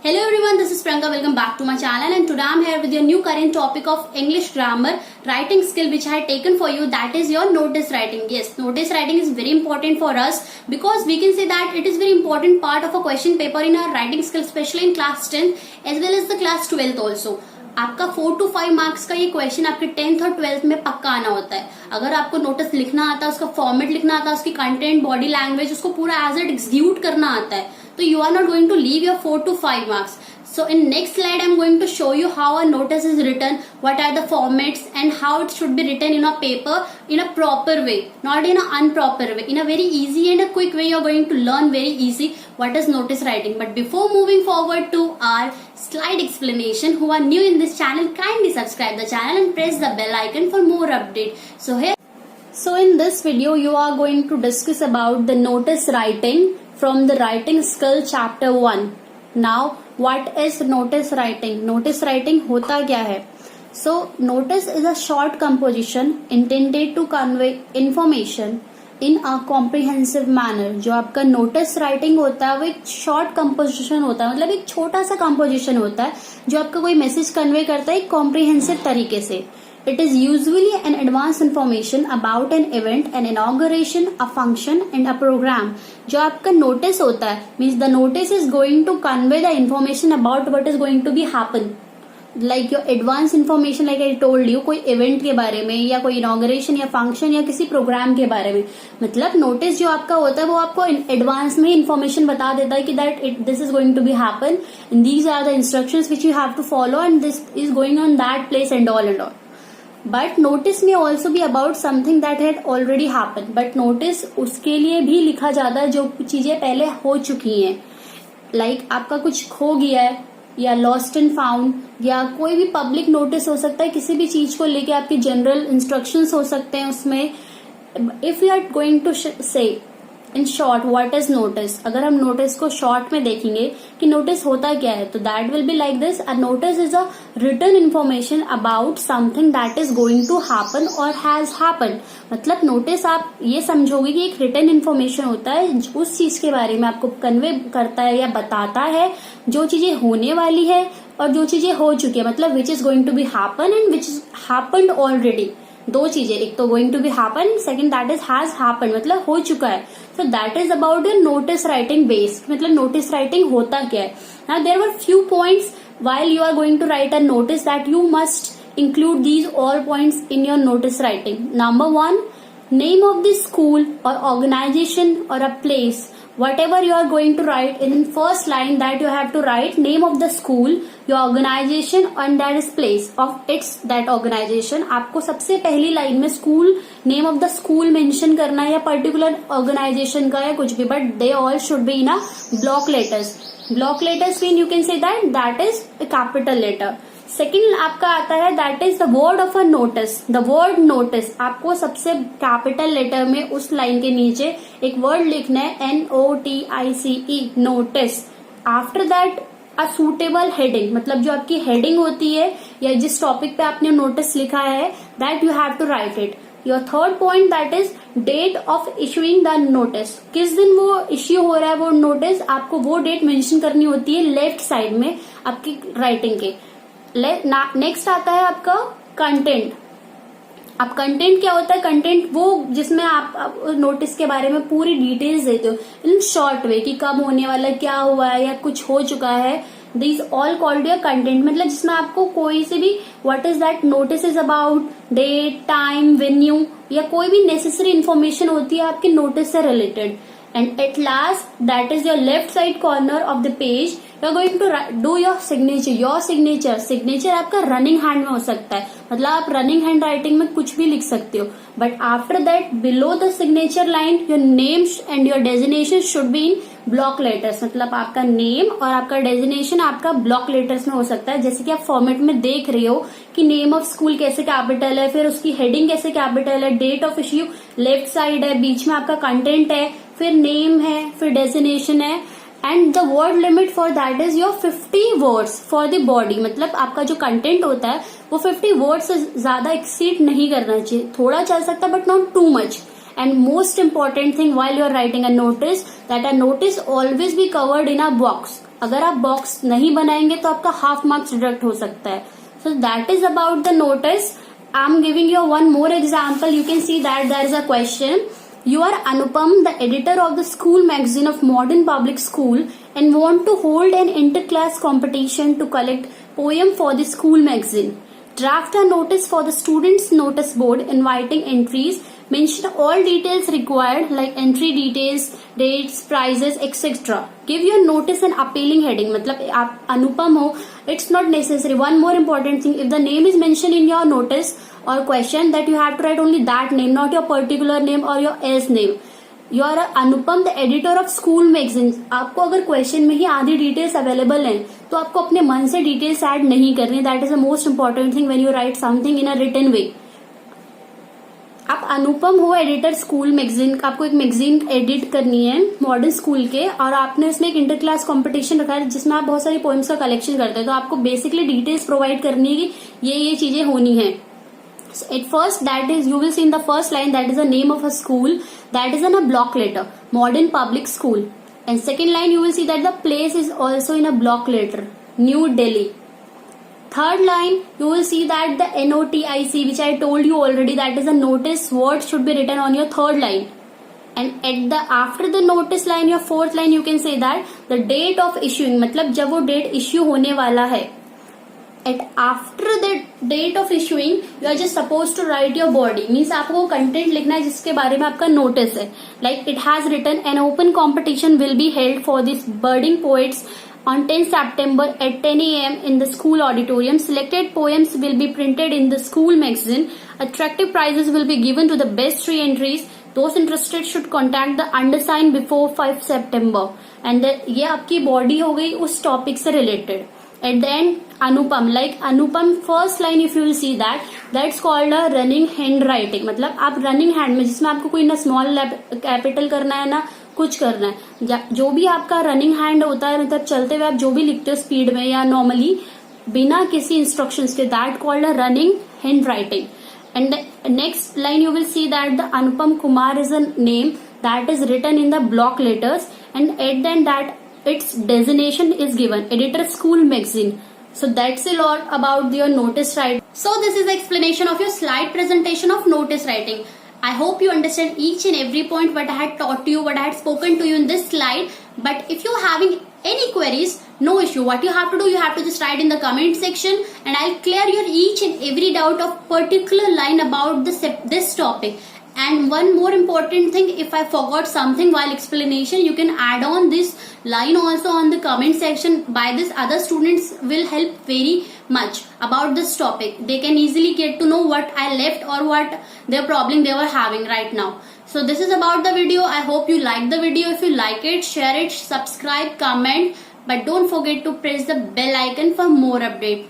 Hello everyone, this is Priyanka. Welcome back to my channel, and today I'm here with your new current topic of English grammar writing skill which I had taken for you, that is your notice writing. Yes, notice writing is very important for us because we can say that it is very important part of a question paper in our writing skill, especially in class 10th as well as the class 12th also. आपका 4 to 5 marks का ये question आपके 10th और 12th में पक्का आना होता है. अगर आपको नोटिस लिखना आता है, उसका फॉर्मेट लिखना आता है, उसकी कंटेंट, बॉडी लैंग्वेज, उसको पूरा एज इट एग्जीक्यूट करना आता है, तो you are not going to leave your 4 to 5 marks. So in next slide I'm going to show you how a notice is written, what are the formats and how it should be written in a paper in a proper way, not in an improper way. In a very easy and a quick way you are going to learn very easy what is notice writing. But before moving forward to our slide explanation, who are new in this channel, kindly subscribe the channel and press the bell icon for more update. So in this video you are going to discuss about the notice writing from the writing skill chapter 1. Now what is notice writing? Notice writing होता क्या है? So notice is a short composition intended to convey information in a comprehensive manner. जो आपका notice writing होता है वो एक short composition होता है, मतलब एक छोटा सा composition होता है जो आपका कोई मैसेज कन्वे करता है एक comprehensive तरीके से. It is usually an advanced information about an event, an inauguration, a function and a program. जो आपका notice होता है means the notice is going to convey the information about what is going to be happen. Like your advanced information, like I told you, कोई event के बारे में या कोई inauguration या function या किसी program के बारे में. मतलब notice जो आपका होता है वो आपको advance में information बता देता है कि this is going to be happen and these are the instructions which you have to follow and this is going on that place and all. But notice may also be about something that had already happened. But notice उसके लिए भी लिखा जाता है जो चीजें पहले हो चुकी हैं. Like आपका कुछ खो गया है या lost and found या कोई भी पब्लिक नोटिस हो सकता है, किसी भी चीज को लेके आपके जनरल इंस्ट्रक्शंस हो सकते हैं उसमें. If we are going to say in short what is notice, अगर हम notice को short में देखेंगे कि notice होता क्या है, तो that will be like this. A notice is a written information about something that is going to happen or has happened. मतलब notice आप ये समझोगे कि एक written information होता है उस चीज के बारे में आपको convey करता है या बताता है जो चीजें होने वाली है और जो चीजें हो चुकी है, मतलब which is going to be happen and which is happened already. दो चीजें, एक तो going to be happen, second that is has happened, मतलब हो चुका है. So that is about your notice writing base. मतलब notice writing होता क्या है. Now there were few points while you are going to write a notice that you must include these all points in your notice writing. Number 1, name of the school or organization or a place. Whatever you are going to write in first line, that you have to write name of the school, your organization and that is place of its that organization. आपको सबसे पहली line में school, name of the school mention करना है या particular organisation का या कुछ भी, but they all should be in a block letters. Block letters mean you can say that is a capital letter. Second आपका आता है that is the word of a notice. The word notice आपको सबसे capital letter में उस line के नीचे एक वर्ड लिखना है, NOTICE, notice. After that a suitable heading, मतलब जो आपकी हेडिंग होती है या जिस टॉपिक पे आपने नोटिस लिखा है that you have to write it. Your third point that is date of issuing the notice. किस दिन वो इश्यू हो रहा है वो नोटिस, आपको वो डेट मेंशन करनी होती है लेफ्ट साइड में आपकी राइटिंग के. नेक्स्ट आता है आपका कंटेंट. अब कंटेंट क्या होता है? कंटेंट वो जिसमें आप नोटिस के बारे में पूरी डिटेल्स देते हो इन शॉर्ट वे कि कब होने वाला, क्या हुआ है या कुछ हो चुका है. This all called your content. मतलब जिसमें आपको कोई से भी what is that notice is about, date, time, venue या कोई भी नेसेसरी इन्फॉर्मेशन होती है आपके नोटिस से related. And at last, that is your left side corner of the page. You are going to do your signature. Your signature. Signature आपका running hand में हो सकता है, मतलब आप running hand writing में कुछ भी लिख सकते हो. But after that, below the signature line, your name and your designation should be in block letters. मतलब आपका name और आपका designation आपका block letters में हो सकता है. जैसे कि आप फॉर्मेट में देख रहे हो कि नेम ऑफ स्कूल कैसे कैपिटल है, फिर उसकी हेडिंग कैसे कैपिटल है, date of issue left side है, बीच में आपका कंटेंट है, फिर नेम है, फिर डेजिग्नेशन है and the word limit for that is your 50 words for the body. मतलब आपका जो कंटेंट होता है वो 50 वर्ड से ज्यादा एक्सीड नहीं करना चाहिए. थोड़ा चल सकता है but not too much. And most important thing while you are writing a notice, that a notice always be covered in a box. अगर आप बॉक्स नहीं बनाएंगे तो आपका हाफ मार्क्स डिडक्ट हो सकता है. So that is about the notice. I'm giving you one more example. You can see that there is a question. You are Anupam, the editor of the school magazine of Modern Public School, and want to hold an inter-class competition to collect poem for the school magazine. Draft a notice for the students' notice board inviting entries. Mention all details required like entry details, dates, prizes, etc. Give your notice an appealing heading. मतलब आप अनुपम हो, it's not necessary. One more important thing, if the name is mentioned in your notice or question, that you have to write only that name, not your particular name or your else name. You are Anupam the editor of school magazine. आपको अगर question में ही आधी details available हैं तो आपको अपने मन से डिटेल्स ऐड नहीं करनी. That is the most important thing when you write something in a written way. आप अनुपम हो, एडिटर स्कूल मैगजीन, आपको एक मैगजीन एडिट करनी है मॉडर्न स्कूल के, और आपने उसमें एक इंटर क्लास कॉम्पिटिशन रखा है जिसमें आप बहुत सारी पोएम्स का कलेक्शन करते हैं. तो आपको बेसिकली डिटेल्स प्रोवाइड करनी है कि ये चीजें होनी है. So at first, that is, you will see in the first line, that is the name of a school, that is in a block letter, Modern Public School. And second line, you will see that the place is also in a block letter, New Delhi. Third line, you will see that the NOTIC, which I told you already, that is a notice word should be written on your third line. And at the after the notice line, your fourth line, you can say that the date of issuing, मतलब जब वो date issue होने वाला है. At after the date of issuing, you are just supposed to write your body. Means आपको content लिखना है जिसके बारे में आपका नोटिस है. Like it has written, an open competition will be held for these budding poets on 10 September at 10 a.m. in the school auditorium. Selected poems will be printed in the school magazine. Attractive prizes will be given to the best 3 entries. Those interested should contact the undersigned before 5 September. And ये आपकी body हो गई उस topic से related. At the end, Anupam, like Anupam, first line if you will see that's called a running hand writing. मतलब आप running hand में, जिसमें आपको कोई ना स्मॉल कैपिटल करना है ना कुछ करना है, जो भी आपका रनिंग हैंड होता है, मतलब चलते हुए आप जो भी लिखते हो स्पीड में या नॉर्मली बिना किसी इंस्ट्रक्शंस के, that called a running hand writing. And the next line you will see that the Anupam Kumar is a name that is written in the block letters, and at the end that its designation is given, editor school magazine. So that's a lot about your notice writing. So this is the explanation of your slide presentation of notice writing. I hope you understand each and every point what I had taught to you, what I had spoken to you in this slide. But if you're having any queries, no issue. What you have to do, you have to just write in the comment section and I'll clear your each and every doubt of particular line about this topic. And one more important thing, if I forgot something while explanation, you can add on this line also on the comment section. By this, other students will help very much about this topic. They can easily get to know what I left or what their problem they were having right now. So this is about the video. I hope you like the video. If you like it, share it, subscribe, comment. But don't forget to press the bell icon for more updates.